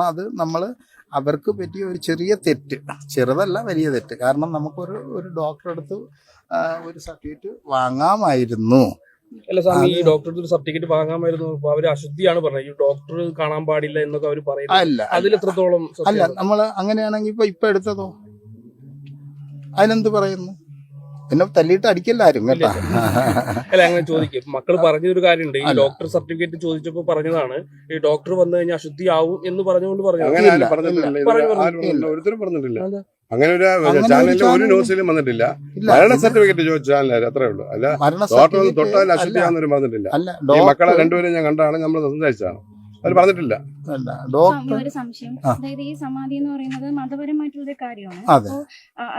അത് നമ്മൾ അവർക്ക് പറ്റിയ ഒരു ചെറിയ തെറ്റ്, ചെറുതല്ല വലിയ തെറ്റ്. കാരണം നമുക്കൊരു ഡോക്ടറെ അടുത്ത് ഒരു സർട്ടിഫിക്കറ്റ് വാങ്ങാമായിരുന്നു. അല്ല സ്വാമി, ഈ ഡോക്ടറുടെ ഒരു സർട്ടിഫിക്കറ്റ് വാങ്ങാമായിരുന്നു. അവര് അശുദ്ധിയാണ് പറഞ്ഞത്, ഈ ഡോക്ടർ കാണാൻ പാടില്ല എന്നൊക്കെ അവർ പറയുന്നത്. അല്ല, അതിലെത്രത്തോളം അല്ല, നമ്മൾ അങ്ങനെയാണെങ്കിൽ ഇപ്പൊ എടുത്തതോ അതിനെന്ത് പറയുന്നു? പിന്നെ തല്ലിയിട്ട് അടിക്കല്ലാരും കേട്ടാ. അല്ല, അങ്ങനെ ചോദിക്കും. മക്കൾ പറഞ്ഞൊരു കാര്യമുണ്ട്, ഈ ഡോക്ടർ സർട്ടിഫിക്കറ്റ് ചോദിച്ചപ്പോ പറഞ്ഞതാണ് ഈ ഡോക്ടർ വന്നു കഴിഞ്ഞാൽ അശുദ്ധി ആവും എന്ന് പറഞ്ഞുകൊണ്ട് പറഞ്ഞു. ഒരുത്തരും പറഞ്ഞിട്ടില്ല. അങ്ങനെ ഒരു ചാനലിൽ ഒരു ന്യൂസിലും വന്നിട്ടില്ല. മരണ സർട്ടിഫിക്കറ്റ് ചോദിച്ച ചാനലായിരുന്നു, അത്രേ ഉള്ളൂ. അല്ല ഡോക്ടർ വന്ന് തൊട്ടാൽ അശുദ്ധിയാണെന്നൊരു പറഞ്ഞിട്ടില്ല. ഈ മക്കളെ രണ്ടുപേരും ഞാൻ കണ്ടാണ്, നമ്മൾ സംസാരിച്ചതാണ്. അവർ പറഞ്ഞിട്ടില്ല. ഒരു സംശയം, അതായത് ഈ സമാധി എന്ന് പറയുന്നത് മതപരമായിട്ടുള്ളൊരു കാര്യമാണ്. അപ്പോൾ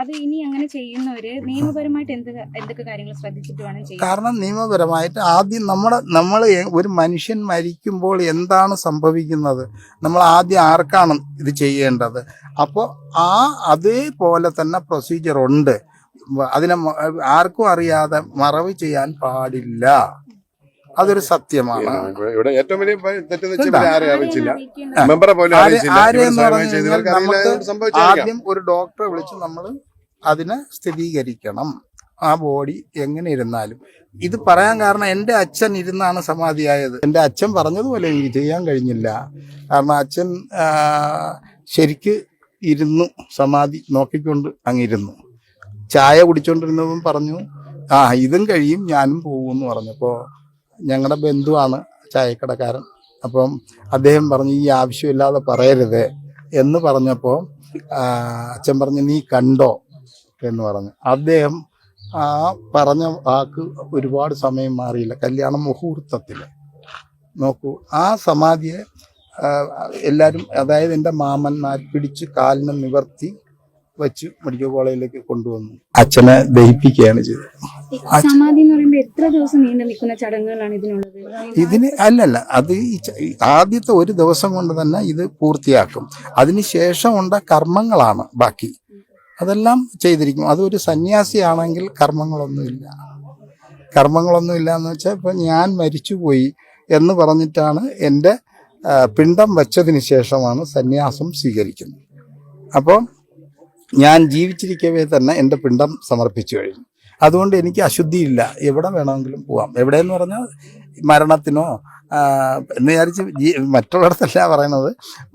അത് ഇനി അങ്ങനെ ചെയ്യുന്നവര് നിയമപരമായിട്ട് എന്തൊക്കെ കാര്യങ്ങൾ ശ്രദ്ധിച്ചിട്ട് വേണം ചെയ്യാൻ? കാരണം നിയമപരമായിട്ട് ആദ്യം നമ്മൾ ഒരു മനുഷ്യൻ മരിക്കുമ്പോൾ എന്താണ് സംഭവിക്കുന്നത്, നമ്മൾ ആദ്യം ആർക്കാണ് ഇത് ചെയ്യേണ്ടത്. അപ്പോൾ അതേപോലെ തന്നെ പ്രൊസീജിയർ ഉണ്ട്. അതിനെ ആർക്കും അറിയാതെ മറവ് ചെയ്യാൻ പാടില്ല. അതൊരു സത്യമാണ്. ഇവിടെ ഏറ്റവും വലിയ തെറ്റെന്ന് ആരെയും അറിയിച്ചില്ല, മെമ്പറെ പോലും ആദ്യം ഒരു ഡോക്ടറെ വിളിച്ച് നമ്മൾ അതിനെ സ്ഥിരീകരിക്കണം. ആ ബോഡി എങ്ങനെ ഇരുന്നാലും ഇത് പറയാൻ കാരണം എൻ്റെ അച്ഛൻ ഇരുന്നാണ് സമാധിയായത്. എൻ്റെ അച്ഛൻ പറഞ്ഞതുപോലെ എനിക്ക് ചെയ്യാൻ കഴിഞ്ഞില്ല. കാരണം അച്ഛൻ ശരിക്ക് ഇരുന്നു, സമാധി നോക്കിക്കൊണ്ട് അങ്ങിരുന്നു. ചായ കുടിച്ചോണ്ടിരുന്നതും പറഞ്ഞു ഇതും കഴിയും ഞാനും പോകുമെന്ന് പറഞ്ഞപ്പോൾ ഞങ്ങളുടെ ബന്ധുവാണ് ചായക്കടക്കാരൻ. അപ്പം അദ്ദേഹം പറഞ്ഞു ഈ ആവശ്യമില്ലാതെ പറയരുത് എന്ന് പറഞ്ഞപ്പോൾ അച്ഛൻ പറഞ്ഞു നീ കണ്ടോ എന്ന് പറഞ്ഞു. അദ്ദേഹം പറഞ്ഞ വാക്ക് ഒരുപാട് സമയം മാറിയില്ല. കല്യാണ മുഹൂർത്തത്തിൽ നോക്കൂ, ആ സമാധിയെ എല്ലാവരും, അതായത് എൻ്റെ മാമന്മാർ പിടിച്ച് കാലിനെ നിവർത്തി വെച്ച് മെഡിക്കൽ കോളേജിലേക്ക് കൊണ്ടുവന്നു. അച്ഛനെ ദഹിപ്പിക്കുകയാണ് ചെയ്തത്. സമാധി എന്ന് പറയുമ്പോൾ എത്ര ദിവസം നീണ്ടു നിൽക്കുന്ന ചടങ്ങുകളാണ് ഇതിനുള്ളത്? ഇതിന് അല്ലല്ല, അത് ആദ്യത്തെ ഒരു ദിവസം കൊണ്ട് തന്നെ ഇത് പൂർത്തിയാക്കും. അതിനുശേഷം ഉണ്ട കർമ്മങ്ങളാണ് ബാക്കി, അതെല്ലാം ചെയ്തിരിക്കും. അതൊരു സന്യാസിയാണെങ്കിൽ കർമ്മങ്ങളൊന്നുമില്ല എന്ന് വെച്ചാൽ ഇപ്പം ഞാൻ മരിച്ചുപോയി എന്ന് പറഞ്ഞിട്ടാണ് എൻ്റെ പിണ്ടം വച്ചതിന് ശേഷമാണ് സന്യാസം സ്വീകരിക്കുന്നത്. അപ്പം ഞാൻ ജീവിച്ചിരിക്കവേ തന്നെ എൻ്റെ പിണ്ടം സമർപ്പിച്ചു കഴിഞ്ഞു. അതുകൊണ്ട് എനിക്ക് അശുദ്ധിയില്ല, എവിടെ വേണമെങ്കിലും പോവാം. എവിടെയെന്ന് പറഞ്ഞാൽ മരണത്തിനോ എന്ന് വിചാരിച്ച് മറ്റുള്ളിടത്തല്ല പറയണത്,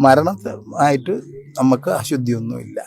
മരണമായിട്ട് നമുക്ക് അശുദ്ധിയൊന്നുമില്ല.